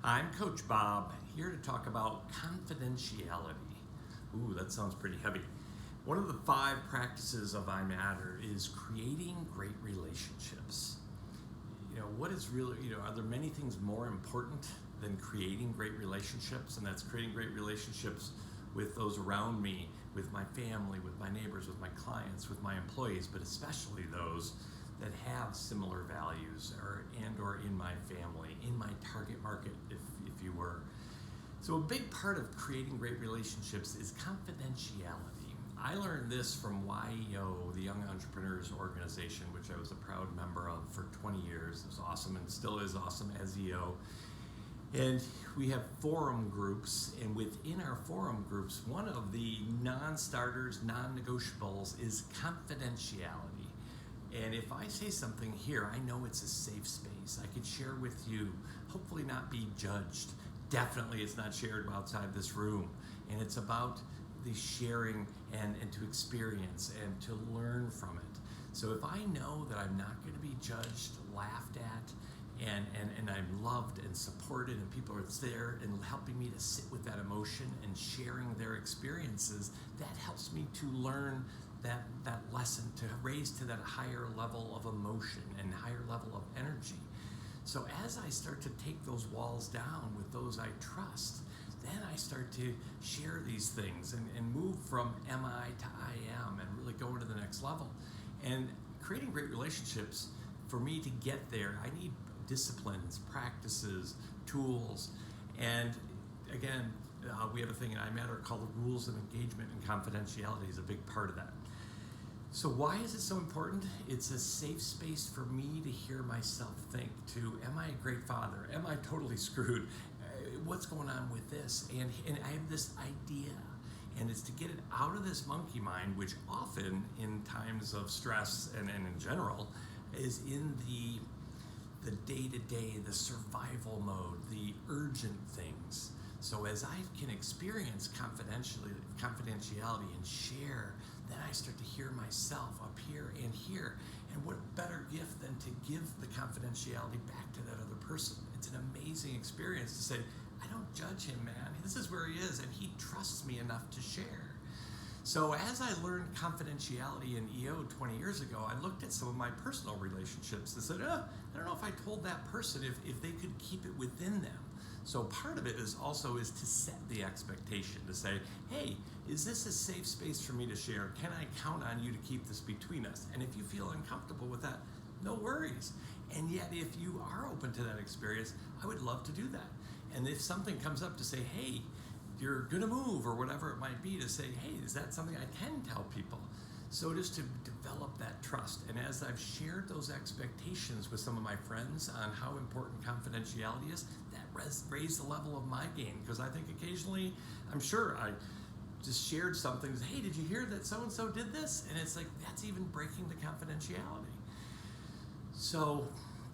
I'm Coach Bob, here to talk about confidentiality. Ooh, that sounds pretty heavy. One of the 5 practices of I Matter is creating great relationships. What is really, are there many things more important than creating great relationships? And that's creating great relationships with those around me, with my family, with my neighbors, with my clients, with my employees, but especially those that have similar values or in my family, in my target market, if you were. So a big part of creating great relationships is confidentiality. I learned this from YEO, the Young Entrepreneurs Organization, which I was a proud member of for 20 years. It was awesome and still is awesome as EO. And we have forum groups, and within our forum groups, one of the non-starters, non-negotiables is confidentiality. And if I say something here, I know it's a safe space. I could share with you, hopefully not be judged. Definitely it's not shared outside this room. And it's about the sharing and to experience and to learn from it. So if I know that I'm not going to be judged, laughed at, and I'm loved and supported, and people are there and helping me to sit with that emotion and sharing their experiences, that helps me to learn that lesson, to raise to that higher level of emotion and higher level of energy. So as I start to take those walls down with those I trust, then I start to share these things and move from am I to I am and really go into the next level. And creating great relationships, for me to get there, I need disciplines, practices, tools, and again, we have a thing in I Matter called the rules of engagement, and confidentiality is a big part of that. So why is it so important? It's a safe space for me to hear myself think to, am I a great father? Am I totally screwed? What's going on with this? And I have this idea, and it's to get it out of this monkey mind, which often in times of stress and in general is in the day-to-day, the survival mode, the urgent things. So as I can experience confidentiality and share, then I start to hear myself up here and here. And what better gift than to give the confidentiality back to that other person? It's an amazing experience to say, I don't judge him, man. This is where he is, and he trusts me enough to share. So as I learned confidentiality in EO 20 years ago, I looked at some of my personal relationships and said, I don't know if I told that person if they could keep it within them. So part of it is to set the expectation, to say, hey, is this a safe space for me to share? Can I count on you to keep this between us? And if you feel uncomfortable with that, no worries. And yet if you are open to that experience, I would love to do that. And if something comes up to say, hey, you're gonna move or whatever it might be, to say, hey, is that something I can tell people? So just to develop that trust. And as I've shared those expectations with some of my friends on how important confidentiality is, that raised the level of my game. Because I think occasionally, I'm sure I just shared something, hey, did you hear that so-and-so did this? And it's like, that's even breaking the confidentiality. So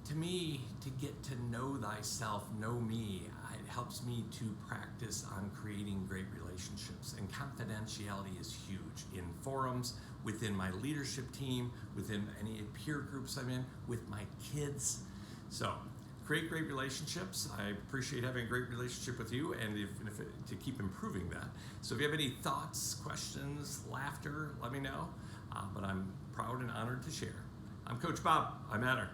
to me, to get to know thyself, know me, it helps me to practice on creating great relationships. And confidentiality is huge in forums, within my leadership team, within any peer groups I'm in, with my kids. So create great relationships. I appreciate having a great relationship with you, and to keep improving that. So if you have any thoughts, questions, laughter, let me know. But I'm proud and honored to share. I'm Coach Bob. I Matter.